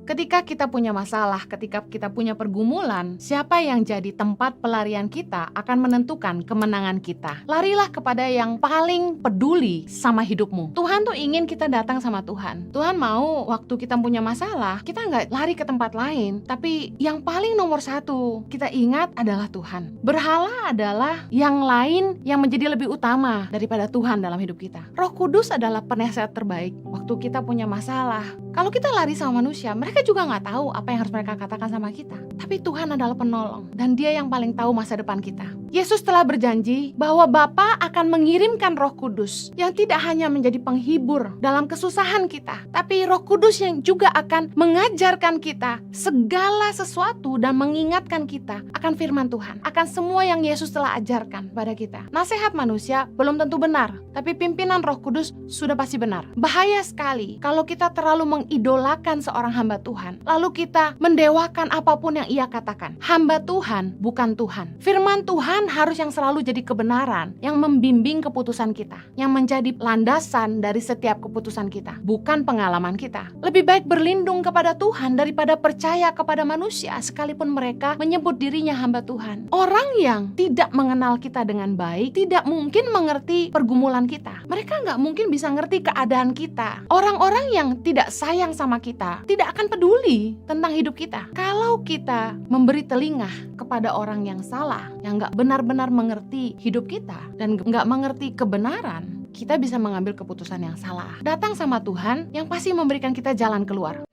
Ketika kita punya masalah, ketika kita punya pergumulan, siapa yang jadi tempat pelarian kita akan menentukan kemenangan kita. Larilah kepada yang paling peduli sama hidupmu. Tuhan tuh ingin kita datang sama Tuhan. Tuhan mau waktu kita punya masalah, kita nggak lari ke tempat lain, tapi yang paling nomor satu kita ingat adalah Tuhan. Berhala adalah yang lain yang menjadi lebih utama daripada Tuhan dalam hidup kita. Roh Kudus adalah penasehat terbaik waktu kita punya masalah. Kalau kita lari sama manusia, mereka juga nggak tahu apa yang harus mereka katakan sama kita. Tapi Tuhan adalah penolong, dan Dia yang paling tahu masa depan kita. Yesus telah berjanji bahwa Bapa akan mengirimkan Roh Kudus yang tidak hanya menjadi penghibur dalam kesusahan kita, tapi Roh Kudus yang juga akan mengajarkan kita segala sesuatu dan mengingatkan kita akan firman Tuhan, akan semua yang Yesus telah ajarkan pada kita. Nasihat manusia belum tentu benar, tapi pimpinan Roh Kudus sudah pasti benar. Bahaya sekali kalau kita terlalu mengidolakan seorang hamba Tuhan, lalu kita mendewakan apapun yang ia katakan. Hamba Tuhan bukan Tuhan. Firman Tuhan harus yang selalu jadi kebenaran, yang membimbing keputusan kita, yang menjadi landasan dari setiap keputusan kita, bukan pengalaman kita. Lebih baik berlindung kepada Tuhan daripada percaya kepada manusia sekalipun mereka menyebut dirinya hamba Tuhan. Orang yang tidak mengenal kita dengan baik tidak mungkin mengerti pergumulan kita. Mereka nggak mungkin bisa ngerti keadaan kita. Orang-orang yang tidak sayang sama kita tidak akan peduli tentang hidup kita. Kalau kita memberi telinga kepada orang yang salah, yang nggak benar-benar mengerti hidup kita dan nggak mengerti kebenaran, kita bisa mengambil keputusan yang salah. Datang sama Tuhan yang pasti memberikan kita jalan keluar.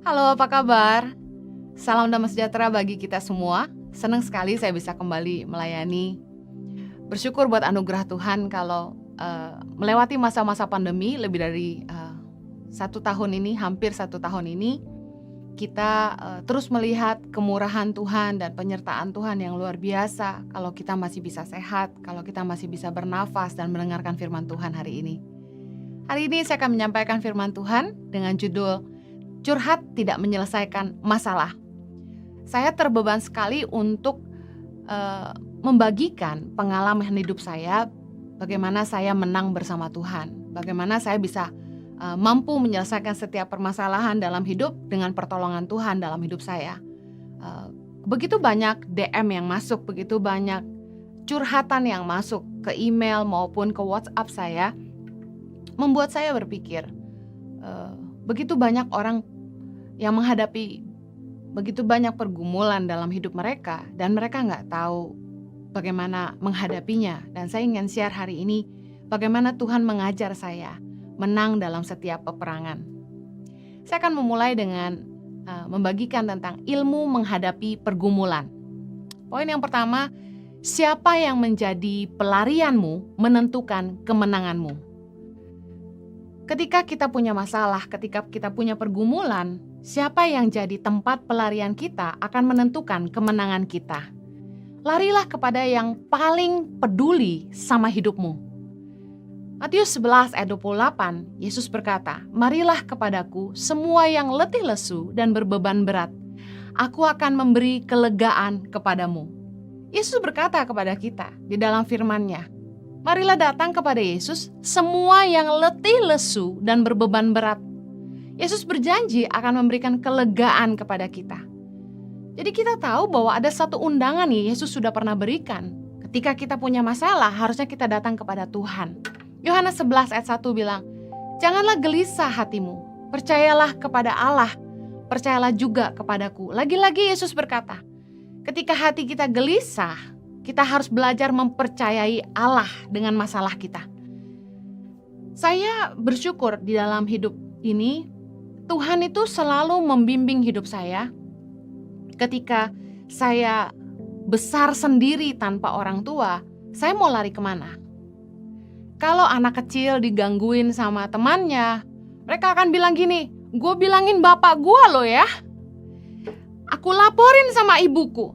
Halo, apa kabar? Salam damai sejahtera bagi kita semua. Senang sekali saya bisa kembali melayani. Bersyukur buat anugerah Tuhan kalau melewati masa-masa pandemi lebih dari 1 tahun ini, hampir 1 tahun ini, kita terus melihat kemurahan Tuhan dan penyertaan Tuhan yang luar biasa. Kalau kita masih bisa sehat, kalau kita masih bisa bernafas dan mendengarkan firman Tuhan hari ini. Hari ini saya akan menyampaikan firman Tuhan dengan judul Curhat Tidak Menyelesaikan Masalah. Saya terbeban sekali untuk membagikan pengalaman hidup saya, bagaimana saya menang bersama Tuhan, bagaimana saya bisa mampu menyelesaikan setiap permasalahan dalam hidup dengan pertolongan Tuhan dalam hidup saya. Begitu banyak DM yang masuk, begitu banyak curhatan yang masuk ke email maupun ke WhatsApp saya, membuat saya berpikir, begitu banyak orang yang menghadapi begitu banyak pergumulan dalam hidup mereka dan mereka nggak tahu bagaimana menghadapinya. Dan saya ingin share hari ini bagaimana Tuhan mengajar saya menang dalam setiap peperangan. Saya akan memulai dengan membagikan tentang ilmu menghadapi pergumulan. Poin yang pertama, siapa yang menjadi pelarianmu menentukan kemenanganmu. Ketika kita punya masalah, ketika kita punya pergumulan, siapa yang jadi tempat pelarian kita akan menentukan kemenangan kita. Larilah kepada yang paling peduli sama hidupmu. Matius 11 ayat 28, Yesus berkata, "Marilah kepadaku semua yang letih lesu dan berbeban berat. Aku akan memberi kelegaan kepadamu." Yesus berkata kepada kita di dalam firman-Nya, marilah datang kepada Yesus semua yang letih lesu dan berbeban berat. Yesus berjanji akan memberikan kelegaan kepada kita. Jadi kita tahu bahwa ada satu undangan nih Yesus sudah pernah berikan. Ketika kita punya masalah, harusnya kita datang kepada Tuhan. Yohanes 11 ayat 1 bilang, "Janganlah gelisah hatimu, percayalah kepada Allah, percayalah juga kepadaku." Lagi-lagi Yesus berkata, ketika hati kita gelisah, kita harus belajar mempercayai Allah dengan masalah kita. Saya bersyukur di dalam hidup ini, Tuhan itu selalu membimbing hidup saya. Ketika saya besar sendiri tanpa orang tua, saya mau lari kemana? Kalau anak kecil digangguin sama temannya, mereka akan bilang gini, "Gue bilangin bapak gue loh ya. Aku laporin sama ibuku."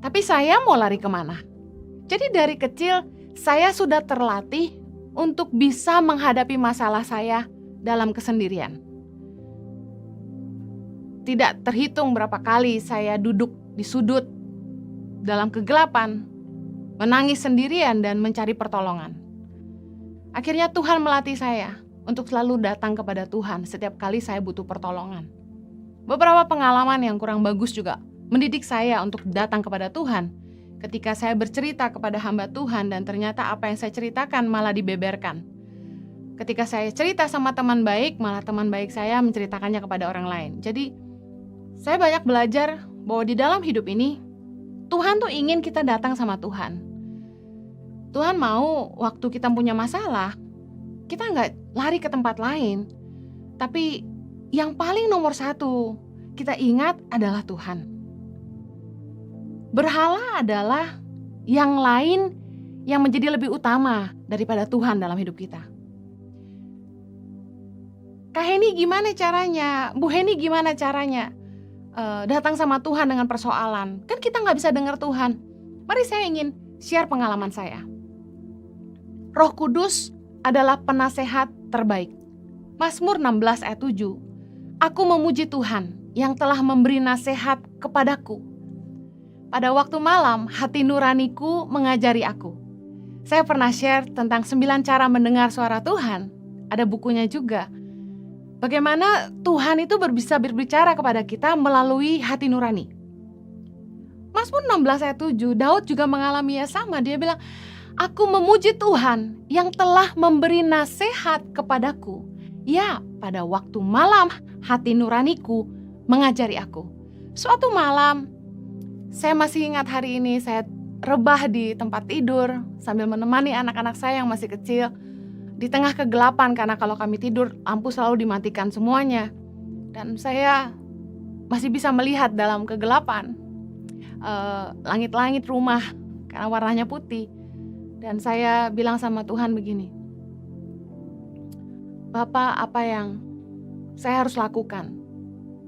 Tapi saya mau lari kemana? Jadi dari kecil saya sudah terlatih untuk bisa menghadapi masalah saya dalam kesendirian. Tidak terhitung berapa kali saya duduk di sudut dalam kegelapan, menangis sendirian dan mencari pertolongan. Akhirnya Tuhan melatih saya untuk selalu datang kepada Tuhan setiap kali saya butuh pertolongan. Beberapa pengalaman yang kurang bagus juga mendidik saya untuk datang kepada Tuhan. Ketika saya bercerita kepada hamba Tuhan dan ternyata apa yang saya ceritakan malah dibeberkan. Ketika saya cerita sama teman baik, malah teman baik saya menceritakannya kepada orang lain. Jadi saya banyak belajar bahwa di dalam hidup ini Tuhan tuh ingin kita datang sama Tuhan. Tuhan mau waktu kita punya masalah, kita nggak lari ke tempat lain. Tapi yang paling nomor satu kita ingat adalah Tuhan. Berhala adalah yang lain yang menjadi lebih utama daripada Tuhan dalam hidup kita. Kak Heni gimana caranya? Bu Heni gimana caranya datang sama Tuhan dengan persoalan? Kan kita nggak bisa dengar Tuhan. Mari saya ingin share pengalaman saya. Roh Kudus adalah penasehat terbaik. Mazmur 16 ayat 7. Aku memuji Tuhan yang telah memberi nasihat kepadaku. Pada waktu malam, hati nuraniku mengajari aku. Saya pernah share tentang 9 cara mendengar suara Tuhan. Ada bukunya juga. Bagaimana Tuhan itu bisa berbicara kepada kita melalui hati nurani. Mazmur 16 ayat 7, Daud juga mengalami yang sama. Dia bilang, aku memuji Tuhan yang telah memberi nasihat kepadaku. Ya, pada waktu malam hati nuraniku mengajari aku. Suatu malam, saya masih ingat hari ini, saya rebah di tempat tidur sambil menemani anak-anak saya yang masih kecil. Di tengah kegelapan, karena kalau kami tidur lampu selalu dimatikan semuanya. Dan saya masih bisa melihat dalam kegelapan langit-langit rumah karena warnanya putih. Dan saya bilang sama Tuhan begini, Bapak, apa yang saya harus lakukan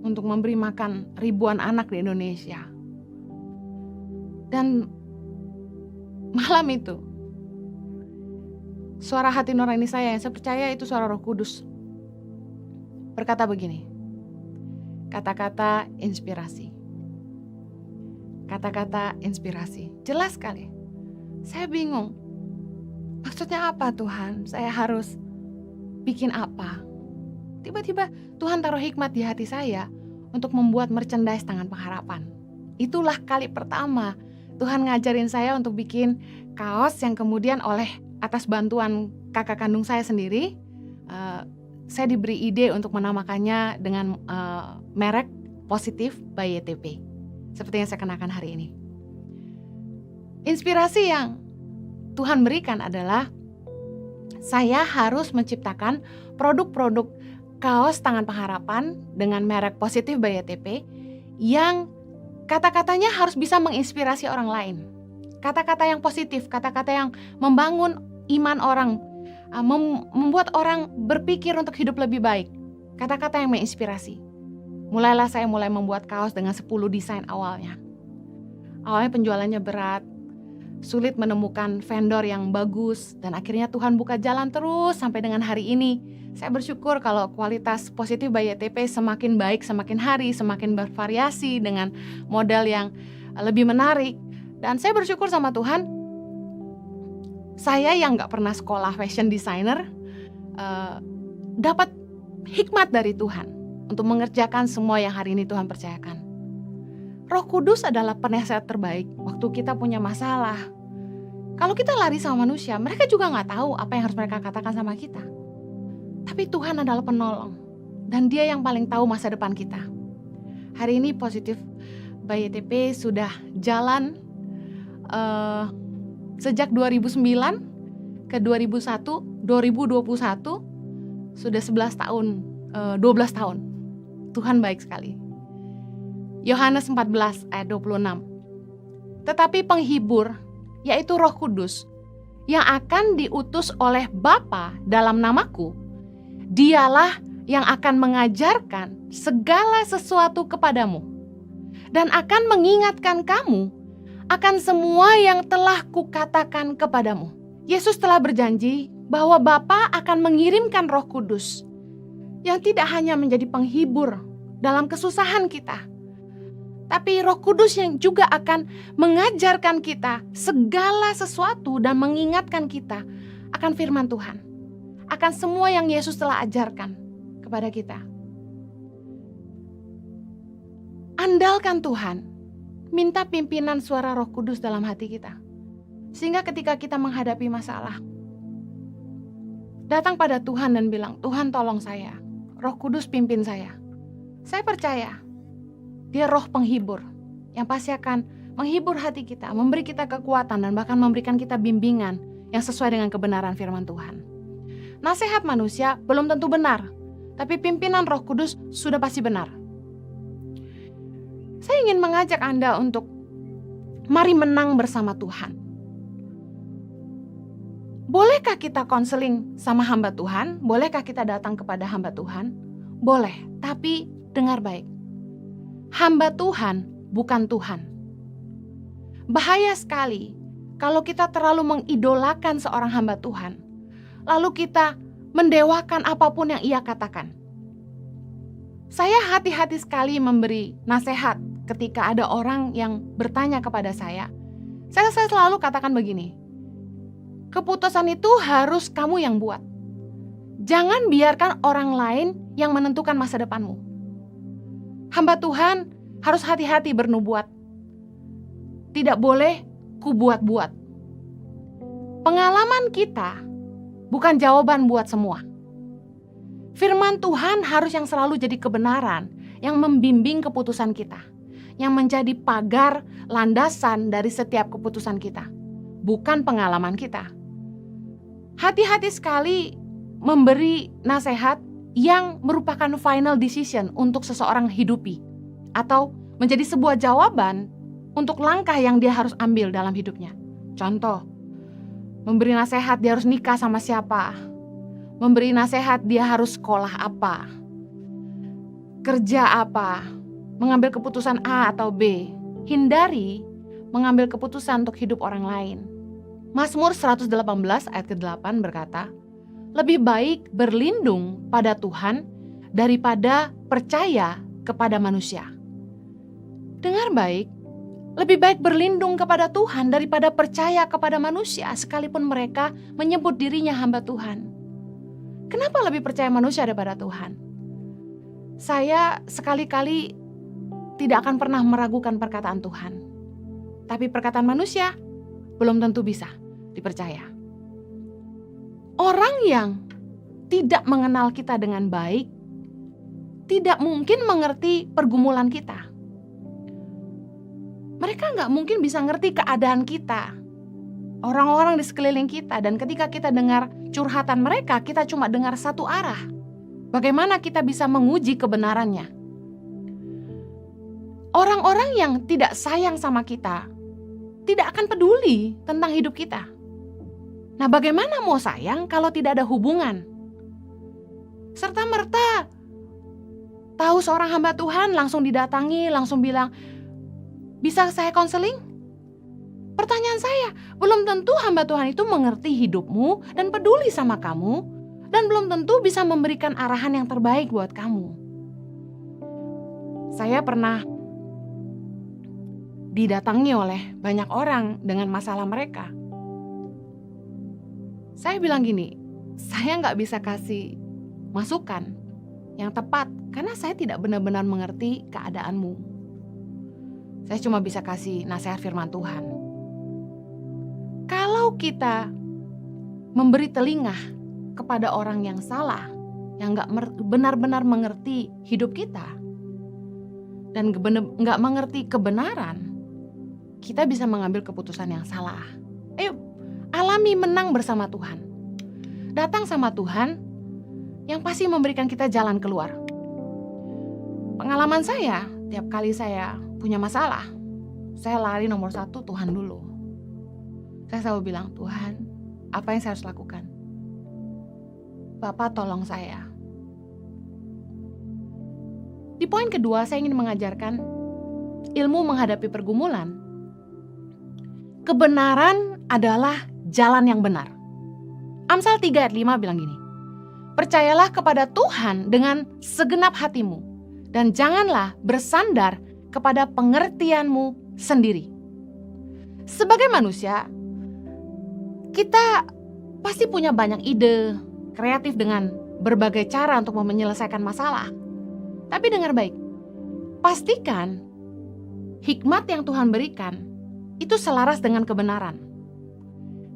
untuk memberi makan ribuan anak di Indonesia? Dan malam itu, suara hati nurani saya yang saya percaya itu suara Roh Kudus berkata begini, kata-kata inspirasi. Kata-kata inspirasi, jelas sekali. Saya bingung, maksudnya apa Tuhan? Saya harus bikin apa? Tiba-tiba Tuhan taruh hikmat di hati saya untuk membuat merchandise tangan pengharapan. Itulah kali pertama Tuhan ngajarin saya untuk bikin kaos yang kemudian oleh atas bantuan kakak kandung saya sendiri, saya diberi ide untuk menamakannya dengan merek Positif by YTP. Seperti yang saya kenakan hari ini. Inspirasi yang Tuhan berikan adalah saya harus menciptakan produk-produk kaos tangan pengharapan dengan merek Positif by YTP yang kata-katanya harus bisa menginspirasi orang lain. Kata-kata yang positif, kata-kata yang membangun iman orang, membuat orang berpikir untuk hidup lebih baik. Kata-kata yang menginspirasi. Mulailah saya membuat kaos dengan 10 desain awalnya. Awalnya penjualannya berat, sulit menemukan vendor yang bagus, dan akhirnya Tuhan buka jalan terus sampai dengan hari ini. Saya bersyukur kalau kualitas Positif by YTP semakin baik, semakin hari, semakin bervariasi dengan model yang lebih menarik. Dan saya bersyukur sama Tuhan, saya yang gak pernah sekolah fashion designer, dapat hikmat dari Tuhan untuk mengerjakan semua yang hari ini Tuhan percayakan. Roh Kudus adalah penasehat terbaik waktu kita punya masalah. Kalau kita lari sama manusia, mereka juga gak tahu apa yang harus mereka katakan sama kita. Tapi Tuhan adalah penolong, dan Dia yang paling tahu masa depan kita. Hari ini Positif by YTP sudah jalan sejak 2009 ke 2001, 2021 sudah 11 tahun, 12 tahun. Tuhan baik sekali. Yohanes 14 ayat 26. Tetapi penghibur, yaitu Roh Kudus, yang akan diutus oleh Bapa dalam namaku, Dialah yang akan mengajarkan segala sesuatu kepadamu dan akan mengingatkan kamu akan semua yang telah kukatakan kepadamu. Yesus telah berjanji bahwa Bapa akan mengirimkan Roh Kudus yang tidak hanya menjadi penghibur dalam kesusahan kita, Tapi Roh Kudus yang juga akan mengajarkan kita segala sesuatu dan mengingatkan kita akan firman Tuhan. Akan semua yang Yesus telah ajarkan kepada kita. Andalkan Tuhan. Minta pimpinan suara Roh Kudus dalam hati kita. Sehingga ketika kita menghadapi masalah, datang pada Tuhan dan bilang, Tuhan tolong saya. Roh Kudus pimpin saya. Saya percaya Dia roh penghibur yang pasti akan menghibur hati kita, memberi kita kekuatan dan bahkan memberikan kita bimbingan yang sesuai dengan kebenaran firman Tuhan. Nasihat manusia belum tentu benar, tapi pimpinan Roh Kudus sudah pasti benar. Saya ingin mengajak Anda untuk mari menang bersama Tuhan. Bolehkah kita konseling sama hamba Tuhan? Bolehkah kita datang kepada hamba Tuhan? Boleh, tapi dengar baik. Hamba Tuhan bukan Tuhan. Bahaya sekali kalau kita terlalu mengidolakan seorang hamba Tuhan, lalu kita mendewakan apapun yang ia katakan. Saya hati-hati sekali memberi nasihat ketika ada orang yang bertanya kepada saya. Saya selalu katakan begini, keputusan itu harus kamu yang buat. Jangan biarkan orang lain yang menentukan masa depanmu. Hamba Tuhan harus hati-hati bernubuat. Tidak boleh kubuat-buat. Pengalaman kita bukan jawaban buat semua. Firman Tuhan harus yang selalu jadi kebenaran, yang membimbing keputusan kita, yang menjadi pagar landasan dari setiap keputusan kita, bukan pengalaman kita. Hati-hati sekali memberi nasihat yang merupakan final decision untuk seseorang hidupi, atau menjadi sebuah jawaban untuk langkah yang dia harus ambil dalam hidupnya. Contoh, memberi nasihat dia harus nikah sama siapa, memberi nasihat dia harus sekolah apa, kerja apa, mengambil keputusan A atau B. Hindari mengambil keputusan untuk hidup orang lain. Mazmur 118 ayat ke-8 berkata, lebih baik berlindung pada Tuhan daripada percaya kepada manusia. Dengar baik, lebih baik berlindung kepada Tuhan daripada percaya kepada manusia sekalipun mereka menyebut dirinya hamba Tuhan. Kenapa lebih percaya manusia daripada Tuhan? Saya sekali-kali tidak akan pernah meragukan perkataan Tuhan. Tapi perkataan manusia belum tentu bisa dipercaya. Orang yang tidak mengenal kita dengan baik tidak mungkin mengerti pergumulan kita. Mereka nggak mungkin bisa ngerti keadaan kita, orang-orang di sekeliling kita, dan ketika kita dengar curhatan mereka, kita cuma dengar satu arah. Bagaimana kita bisa menguji kebenarannya? Orang-orang yang tidak sayang sama kita tidak akan peduli tentang hidup kita. Nah, bagaimana mau sayang kalau tidak ada hubungan? Serta-merta tahu seorang hamba Tuhan langsung didatangi, langsung bilang, bisa saya konseling? Pertanyaan saya, belum tentu hamba Tuhan itu mengerti hidupmu dan peduli sama kamu, dan belum tentu bisa memberikan arahan yang terbaik buat kamu. Saya pernah didatangi oleh banyak orang dengan masalah mereka. Saya bilang gini, saya nggak bisa kasih masukan yang tepat karena saya tidak benar-benar mengerti keadaanmu. Saya cuma bisa kasih nasihat firman Tuhan. Kalau kita memberi telinga kepada orang yang salah, yang nggak benar-benar mengerti hidup kita, dan nggak mengerti kebenaran, kita bisa mengambil keputusan yang salah. Ayo, alami menang bersama Tuhan. Datang sama Tuhan yang pasti memberikan kita jalan keluar. Pengalaman saya, tiap kali saya punya masalah, saya lari nomor 1 Tuhan dulu. Saya selalu bilang, Tuhan, apa yang saya harus lakukan? Bapak tolong saya. Di poin kedua, saya ingin mengajarkan ilmu menghadapi pergumulan. Kebenaran adalah jalan yang benar. Amsal 3 ayat 5 bilang gini, percayalah kepada Tuhan dengan segenap hatimu, dan janganlah bersandar kepada pengertianmu sendiri. Sebagai manusia, kita pasti punya banyak ide, kreatif dengan berbagai cara untuk menyelesaikan masalah. Tapi dengar baik, pastikan hikmat yang Tuhan berikan itu selaras dengan kebenaran.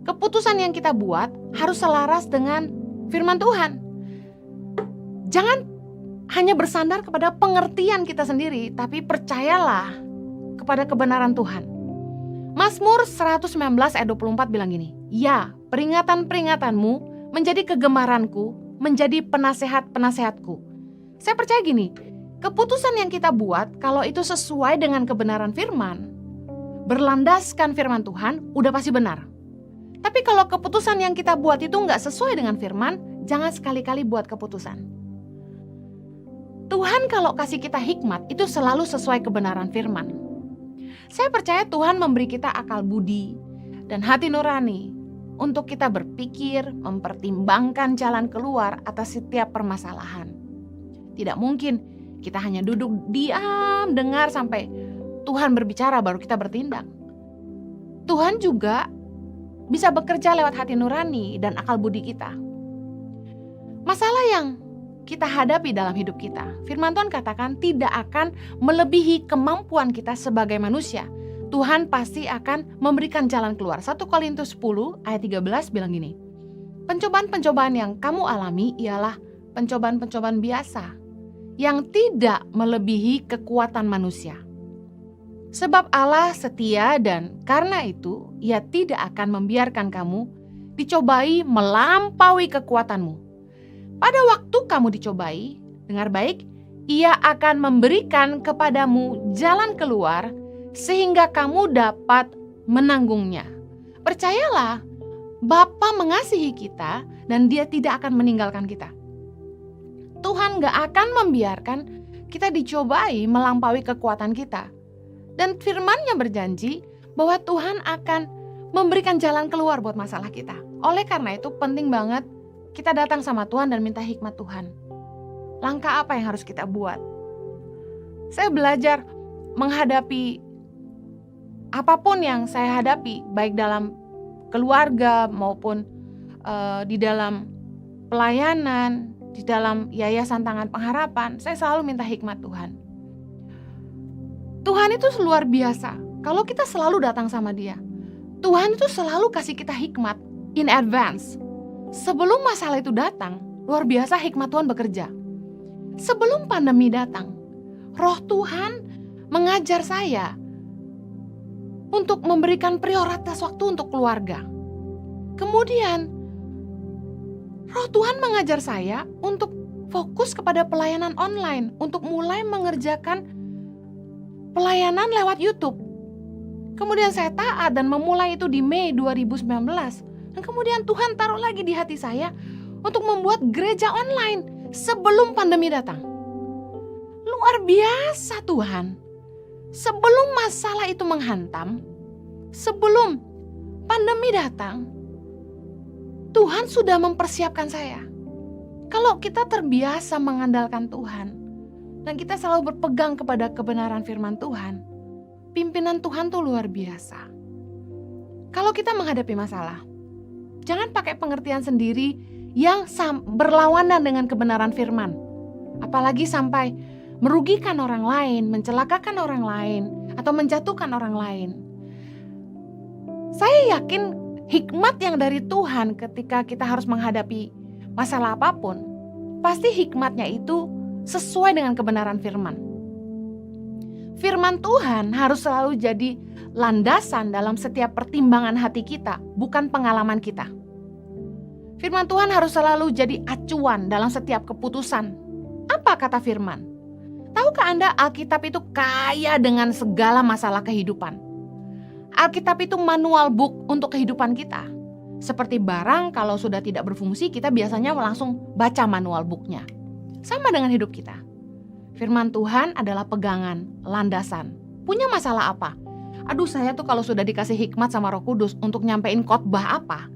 Keputusan yang kita buat harus selaras dengan firman Tuhan. Jangan hanya bersandar kepada pengertian kita sendiri, tapi percayalah kepada kebenaran Tuhan. Mazmur 119 ayat 24 bilang gini, "Ya, peringatan-peringatanmu menjadi kegemaranku, menjadi penasehat-penasehatku." Saya percaya gini, keputusan yang kita buat kalau itu sesuai dengan kebenaran firman, berlandaskan firman Tuhan, udah pasti benar. Tapi kalau keputusan yang kita buat itu nggak sesuai dengan firman, jangan sekali-kali buat keputusan. Tuhan kalau kasih kita hikmat, itu selalu sesuai kebenaran firman. Saya percaya Tuhan memberi kita akal budi dan hati nurani untuk kita berpikir, mempertimbangkan jalan keluar atas setiap permasalahan. Tidak mungkin kita hanya duduk diam, dengar sampai Tuhan berbicara baru kita bertindak. Tuhan juga bisa bekerja lewat hati nurani dan akal budi kita. Masalah yang kita hadapi dalam hidup kita, firman Tuhan katakan tidak akan melebihi kemampuan kita sebagai manusia. Tuhan pasti akan memberikan jalan keluar. 1 Korintus 10 ayat 13 bilang gini, pencobaan-pencobaan yang kamu alami ialah pencobaan-pencobaan biasa yang tidak melebihi kekuatan manusia. Sebab Allah setia dan karena itu Ia tidak akan membiarkan kamu dicobai melampaui kekuatanmu. Pada waktu kamu dicobai, dengar baik, Ia akan memberikan kepadamu jalan keluar sehingga kamu dapat menanggungnya. Percayalah, Bapa mengasihi kita dan Dia tidak akan meninggalkan kita. Tuhan gak akan membiarkan kita dicobai melampaui kekuatan kita. Dan firman-Nya berjanji bahwa Tuhan akan memberikan jalan keluar buat masalah kita. Oleh karena itu penting banget kita datang sama Tuhan dan minta hikmat Tuhan. Langkah apa yang harus kita buat? Saya belajar menghadapi apapun yang saya hadapi, baik dalam keluarga maupun di dalam pelayanan, di dalam Yayasan Tangan Pengharapan, saya selalu minta hikmat Tuhan. Tuhan itu luar biasa. Kalau kita selalu datang sama Dia, Tuhan itu selalu kasih kita hikmat in advance. Sebelum masalah itu datang, luar biasa hikmat Tuhan bekerja. Sebelum pandemi datang, Roh Tuhan mengajar saya untuk memberikan prioritas waktu untuk keluarga. Kemudian, Roh Tuhan mengajar saya untuk fokus kepada pelayanan online, untuk mulai mengerjakan pelayanan lewat YouTube. Kemudian saya taat dan memulai itu di Mei 2019. Dan kemudian Tuhan taruh lagi di hati saya untuk membuat gereja online sebelum pandemi datang. Luar biasa Tuhan. Sebelum masalah itu menghantam, sebelum pandemi datang, Tuhan sudah mempersiapkan saya. Kalau kita terbiasa mengandalkan Tuhan, dan kita selalu berpegang kepada kebenaran firman Tuhan, pimpinan Tuhan tuh luar biasa. Kalau kita menghadapi masalah, jangan pakai pengertian sendiri yang berlawanan dengan kebenaran firman. Apalagi sampai merugikan orang lain, mencelakakan orang lain, atau menjatuhkan orang lain. Saya yakin hikmat yang dari Tuhan ketika kita harus menghadapi masalah apapun, pasti hikmatnya itu sesuai dengan kebenaran firman. Firman Tuhan harus selalu jadi landasan dalam setiap pertimbangan hati kita, bukan pengalaman kita. Firman Tuhan harus selalu jadi acuan dalam setiap keputusan. Apa kata firman? Tahukah Anda Alkitab itu kaya dengan segala masalah kehidupan? Alkitab itu manual book untuk kehidupan kita. Seperti barang kalau sudah tidak berfungsi, kita biasanya langsung baca manual booknya. Sama dengan hidup kita. Firman Tuhan adalah pegangan, landasan. Punya masalah apa? Aduh, saya tuh kalau sudah dikasih hikmat sama Roh Kudus untuk nyampein khotbah apa,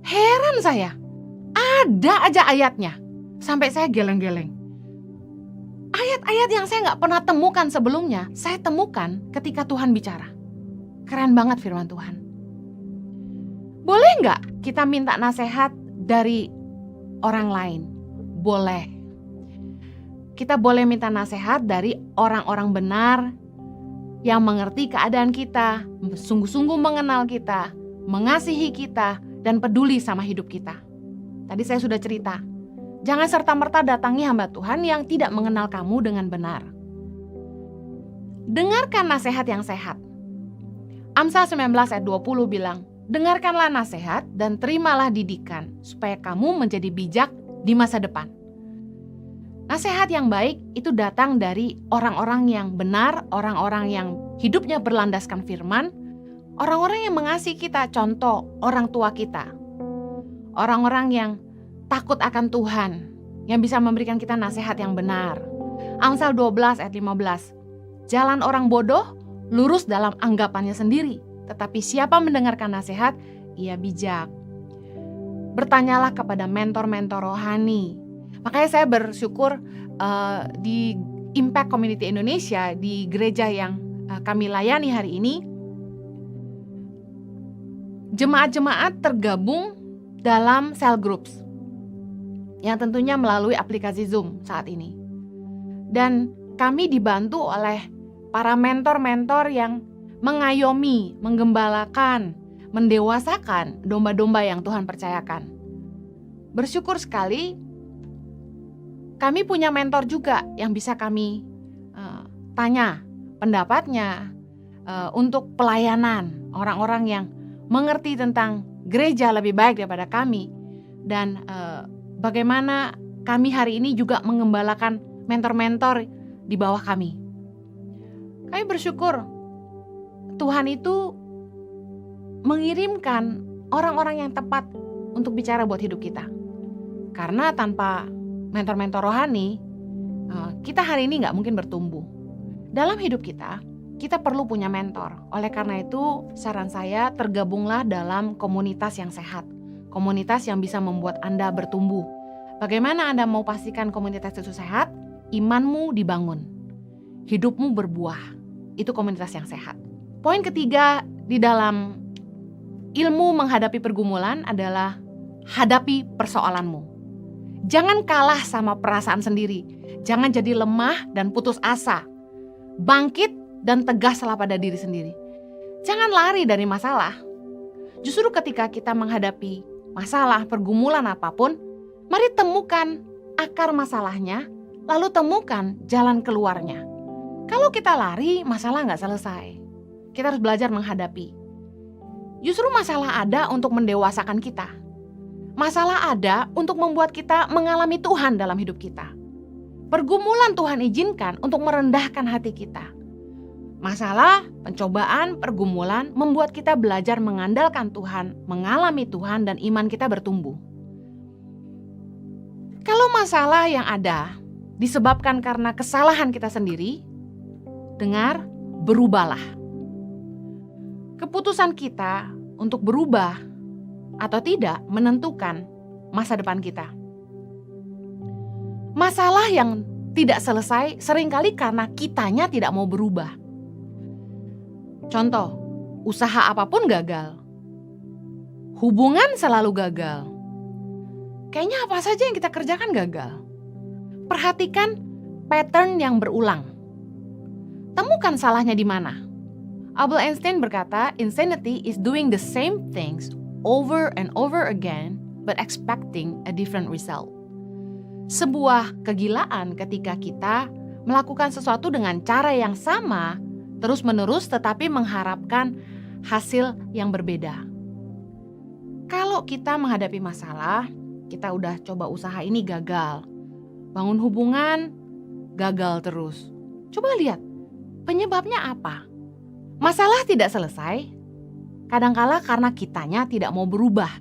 heran saya. Ada aja ayatnya. Sampai saya geleng-geleng. Ayat-ayat yang saya nggak pernah temukan sebelumnya, saya temukan ketika Tuhan bicara. Keren banget firman Tuhan. Boleh nggak kita minta nasihat dari orang lain? Boleh. Kita boleh minta nasihat dari orang-orang benar yang mengerti keadaan kita, sungguh-sungguh mengenal kita, mengasihi kita, dan peduli sama hidup kita. Tadi saya sudah cerita, jangan serta-merta datangi hamba Tuhan yang tidak mengenal kamu dengan benar. Dengarkan nasihat yang sehat. Amsal 19 ayat 20 bilang, dengarkanlah nasihat dan terimalah didikan, supaya kamu menjadi bijak di masa depan. Nasihat yang baik itu datang dari orang-orang yang benar, orang-orang yang hidupnya berlandaskan firman, orang-orang yang mengasihi kita, contoh orang tua kita. Orang-orang yang takut akan Tuhan, yang bisa memberikan kita nasihat yang benar. Amsal 12 ayat 15. Jalan orang bodoh lurus dalam anggapannya sendiri, tetapi siapa mendengarkan nasihat, ia bijak. Bertanyalah kepada mentor-mentor rohani. Makanya saya bersyukur di Impact Community Indonesia, di gereja yang kami layani hari ini, jemaat-jemaat tergabung dalam cell groups yang tentunya melalui aplikasi Zoom saat ini. Dan kami dibantu oleh para mentor-mentor yang mengayomi, menggembalakan, mendewasakan domba-domba yang Tuhan percayakan. Bersyukur sekali kami punya mentor juga yang bisa kami tanya pendapatnya untuk pelayanan orang-orang yang mengerti tentang gereja lebih baik daripada kami, dan bagaimana kami hari ini juga mengembalakan mentor-mentor di bawah kami. Kami bersyukur Tuhan itu mengirimkan orang-orang yang tepat untuk bicara buat hidup kita. Karena tanpa mentor-mentor rohani, kita hari ini gak mungkin bertumbuh. Dalam hidup kita perlu punya mentor. Oleh karena itu, saran saya tergabunglah dalam komunitas yang sehat. Komunitas yang bisa membuat Anda bertumbuh. Bagaimana Anda mau pastikan komunitas itu sehat? Imanmu dibangun, hidupmu berbuah. Itu komunitas yang sehat. Poin ketiga di dalam ilmu menghadapi pergumulan adalah hadapi persoalanmu. Jangan kalah sama perasaan sendiri. Jangan jadi lemah dan putus asa. Bangkit dan tegaslah pada diri sendiri. Jangan lari dari masalah. Justru ketika kita menghadapi masalah, pergumulan apapun, mari temukan akar masalahnya, lalu temukan jalan keluarnya. Kalau kita lari, masalah nggak selesai. Kita harus belajar menghadapi. Justru masalah ada untuk mendewasakan kita. Masalah ada untuk membuat kita mengalami Tuhan dalam hidup kita. Pergumulan Tuhan izinkan untuk merendahkan hati kita. Masalah, pencobaan, pergumulan membuat kita belajar mengandalkan Tuhan, mengalami Tuhan, dan iman kita bertumbuh. Kalau masalah yang ada disebabkan karena kesalahan kita sendiri, dengar, berubahlah. Keputusan kita untuk berubah atau tidak menentukan masa depan kita. Masalah yang tidak selesai seringkali karena kitanya tidak mau berubah. Contoh, usaha apapun gagal. Hubungan selalu gagal. Kayaknya apa saja yang kita kerjakan gagal. Perhatikan pattern yang berulang. Temukan salahnya di mana. Albert Einstein berkata, insanity is doing the same things over and over again but expecting a different result. Sebuah kegilaan ketika kita melakukan sesuatu dengan cara yang sama terus-menerus tetapi mengharapkan hasil yang berbeda. Kalau kita menghadapi masalah, kita udah coba usaha ini gagal. Bangun hubungan gagal terus. Coba lihat penyebabnya apa? Masalah tidak selesai, kadangkala karena kitanya tidak mau berubah.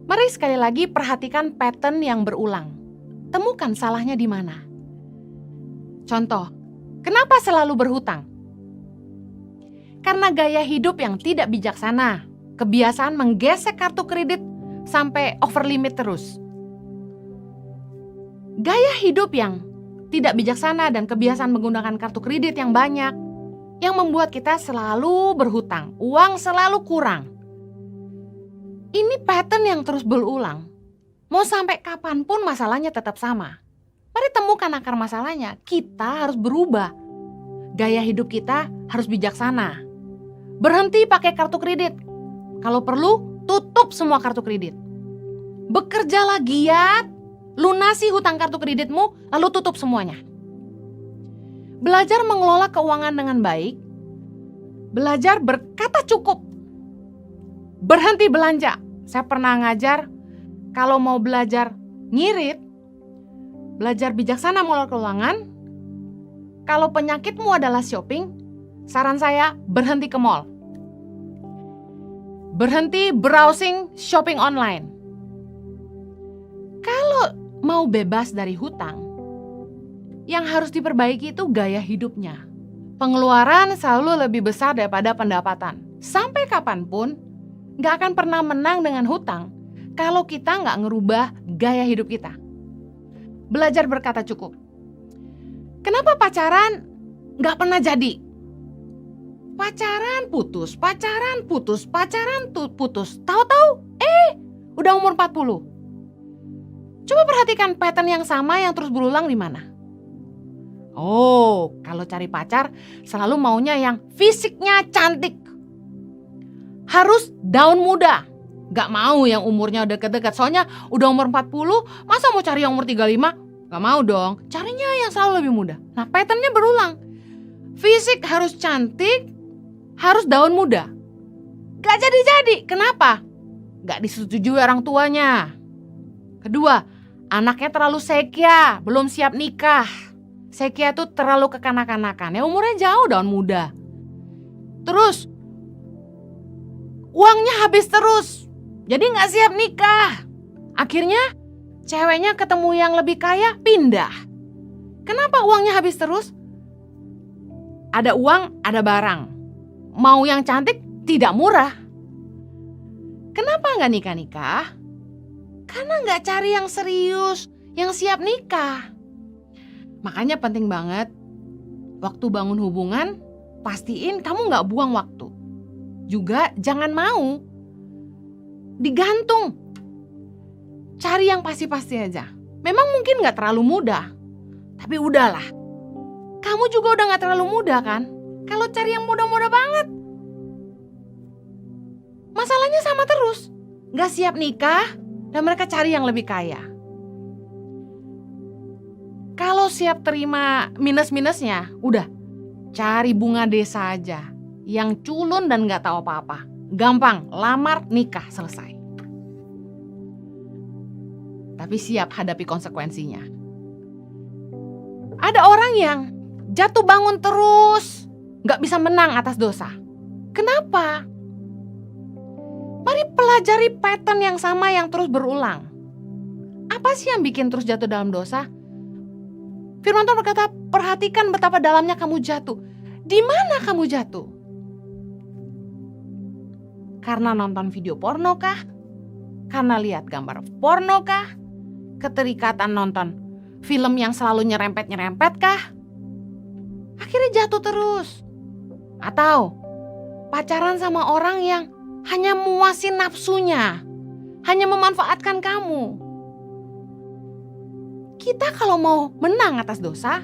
Mari sekali lagi perhatikan pattern yang berulang. Temukan salahnya di mana. Contoh, kenapa selalu berhutang? Karena gaya hidup yang tidak bijaksana, kebiasaan menggesek kartu kredit sampai over limit terus. Gaya hidup yang tidak bijaksana dan kebiasaan menggunakan kartu kredit yang banyak, yang membuat kita selalu berhutang, uang selalu kurang. Ini pattern yang terus berulang. Mau sampai kapanpun masalahnya tetap sama. Mari temukan akar masalahnya. Kita harus berubah. Gaya hidup kita harus bijaksana. Berhenti pakai kartu kredit. Kalau perlu, tutup semua kartu kredit. Bekerjalah giat, lunasi hutang kartu kreditmu, lalu tutup semuanya. Belajar mengelola keuangan dengan baik. Belajar berkata cukup. Berhenti belanja. Saya pernah ngajar, kalau mau belajar ngirit, belajar bijaksana mengelola keuangan. Kalau penyakitmu adalah shopping, saran saya berhenti ke mall. Berhenti browsing shopping online. Kalau mau bebas dari hutang, yang harus diperbaiki itu gaya hidupnya. Pengeluaran selalu lebih besar daripada pendapatan. Sampai kapanpun, gak akan pernah menang dengan hutang kalau kita gak ngerubah gaya hidup kita. Belajar berkata cukup. Kenapa pacaran gak pernah jadi? Pacaran putus. Tahu-tahu, udah umur 40. Coba perhatikan pattern yang sama yang terus berulang di mana? Oh, kalau cari pacar selalu maunya yang fisiknya cantik. Harus daun muda. Gak mau yang umurnya deket-deket. Soalnya udah umur 40, masa mau cari yang umur 35? Gak mau dong. Carinya yang selalu lebih muda. Nah, patternnya berulang. Fisik harus cantik, harus daun muda. Gak jadi-jadi. Kenapa? Gak disetujui orang tuanya. Kedua, anaknya terlalu sekia, belum siap nikah. Sekia tuh terlalu kekanak-kanakan. Ya umurnya jauh daun muda. Terus, uangnya habis terus. Jadi gak siap nikah. Akhirnya, ceweknya ketemu yang lebih kaya, pindah. Kenapa uangnya habis terus? Ada uang, ada barang. Mau yang cantik, tidak murah. Kenapa gak nikah-nikah? Karena gak cari yang serius, yang siap nikah. Makanya penting banget, waktu bangun hubungan, pastiin kamu gak buang waktu. Juga jangan mau digantung. Cari yang pasti-pasti aja. Memang mungkin gak terlalu mudah, tapi udahlah. Kamu juga udah gak terlalu muda kan? Kalau cari yang muda-muda banget, masalahnya sama terus. Gak siap nikah, dan mereka cari yang lebih kaya. Kalau siap terima minus-minusnya, udah cari bunga desa aja. Yang culun dan gak tahu apa-apa. Gampang, lamar, nikah, selesai. Tapi siap hadapi konsekuensinya. Ada orang yang jatuh bangun terus, gak bisa menang atas dosa. Kenapa? Mari pelajari pattern yang sama yang terus berulang. Apa sih yang bikin terus jatuh dalam dosa? Firman Tuhan berkata, perhatikan betapa dalamnya kamu jatuh. Di mana kamu jatuh? Karena nonton video porno kah? Karena lihat gambar porno kah? Keterikatan nonton film yang selalu nyerempet-nyerempet kah? Akhirnya jatuh terus. Atau pacaran sama orang yang hanya muasin nafsunya, hanya memanfaatkan kamu. Kita kalau mau menang atas dosa,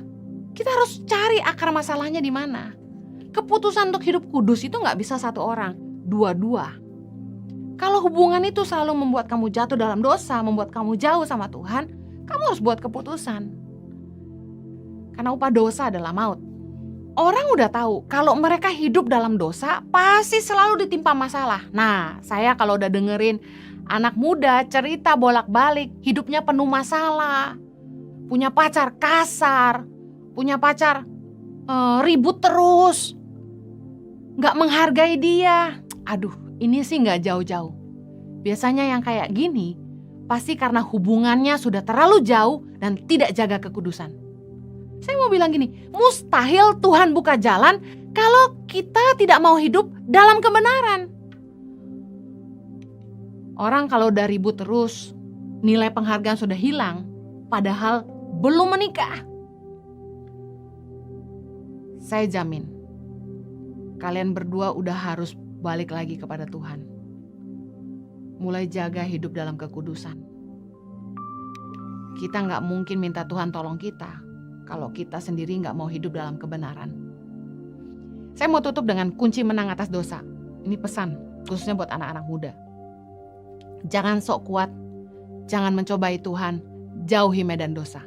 kita harus cari akar masalahnya di mana. Keputusan untuk hidup kudus itu gak bisa satu orang, dua-dua. Kalau hubungan itu selalu membuat kamu jatuh dalam dosa, membuat kamu jauh sama Tuhan, kamu harus buat keputusan. Karena upah dosa adalah maut. Orang udah tahu kalau mereka hidup dalam dosa pasti selalu ditimpa masalah. Nah, saya kalau udah dengerin anak muda cerita bolak-balik hidupnya penuh masalah. Punya pacar kasar, punya pacar ribut terus, gak menghargai dia. Aduh, ini sih gak jauh-jauh. Biasanya yang kayak gini pasti karena hubungannya sudah terlalu jauh dan tidak jaga kekudusan. Saya mau bilang gini, mustahil Tuhan buka jalan kalau kita tidak mau hidup dalam kebenaran. Orang kalau udah ribut terus, nilai penghargaan sudah hilang, padahal belum menikah. saya jamin kalian berdua udah harus balik lagi kepada Tuhan. Mulai jaga hidup dalam kekudusan. Kita gak mungkin minta Tuhan tolong kita kalau kita sendiri gak mau hidup dalam kebenaran. Saya mau tutup dengan kunci menang atas dosa. Ini pesan khususnya buat anak-anak muda. Jangan sok kuat, jangan mencobai Tuhan, jauhi medan dosa.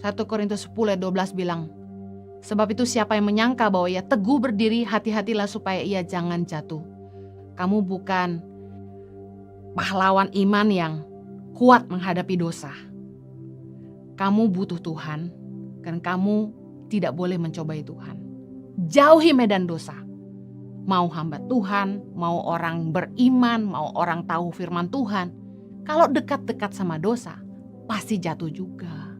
1 Korintus 10 ayat 12 bilang, sebab itu siapa yang menyangka bahwa ia teguh berdiri, hati-hatilah supaya ia jangan jatuh. Kamu bukan pahlawan iman yang kuat menghadapi dosa. Kamu butuh Tuhan, dan kamu tidak boleh mencobai Tuhan. Jauhi medan dosa. Mau hamba Tuhan, mau orang beriman, mau orang tahu firman Tuhan. Kalau dekat-dekat sama dosa, pasti jatuh juga.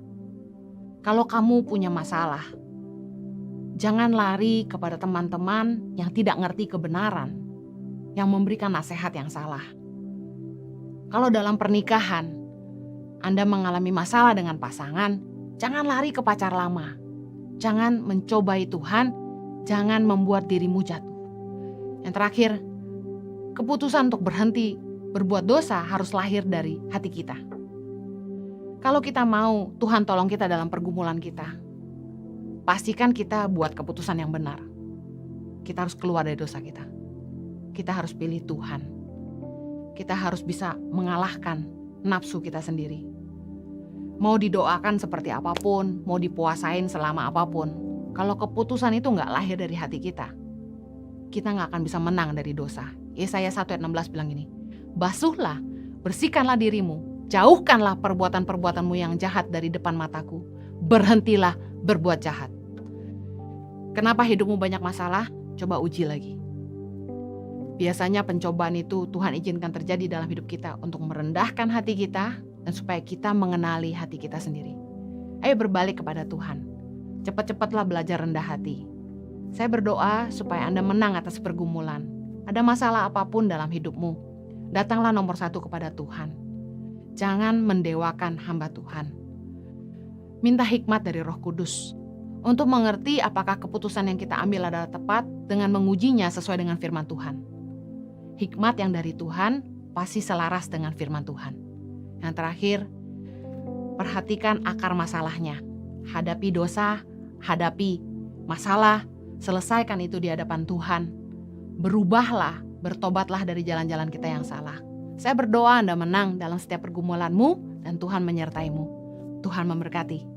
Kalau kamu punya masalah, jangan lari kepada teman-teman yang tidak ngerti kebenaran, yang memberikan nasihat yang salah. Kalau dalam pernikahan, Anda mengalami masalah dengan pasangan, jangan lari ke pacar lama. Jangan mencobai Tuhan, jangan membuat dirimu jatuh. Yang terakhir, keputusan untuk berhenti berbuat dosa harus lahir dari hati kita. Kalau kita mau Tuhan tolong kita dalam pergumulan kita, pastikan kita buat keputusan yang benar. Kita harus keluar dari dosa kita. Kita harus pilih Tuhan. Kita harus bisa mengalahkan nafsu kita sendiri. Mau didoakan seperti apapun, mau dipuasain selama apapun, kalau keputusan itu gak lahir dari hati kita gak akan bisa menang dari dosa. Yesaya 1 ayat 16 bilang gini, basuhlah, bersihkanlah dirimu, jauhkanlah perbuatan-perbuatanmu yang jahat dari depan mataku, berhentilah berbuat jahat. Kenapa hidupmu banyak masalah? Coba uji lagi. Biasanya pencobaan itu Tuhan izinkan terjadi dalam hidup kita untuk merendahkan hati kita dan supaya kita mengenali hati kita sendiri. Ayo berbalik kepada Tuhan. Cepat-cepatlah belajar rendah hati. Saya berdoa supaya Anda menang atas pergumulan. Ada masalah apapun dalam hidupmu, datanglah nomor 1 kepada Tuhan. Jangan mendewakan hamba Tuhan. Minta hikmat dari Roh Kudus untuk mengerti apakah keputusan yang kita ambil adalah tepat dengan mengujinya sesuai dengan firman Tuhan. Hikmat yang dari Tuhan pasti selaras dengan firman Tuhan. Yang terakhir, perhatikan akar masalahnya. Hadapi dosa, hadapi masalah, selesaikan itu di hadapan Tuhan. Berubahlah, bertobatlah dari jalan-jalan kita yang salah. Saya berdoa Anda menang dalam setiap pergumulanmu dan Tuhan menyertaimu. Tuhan memberkati.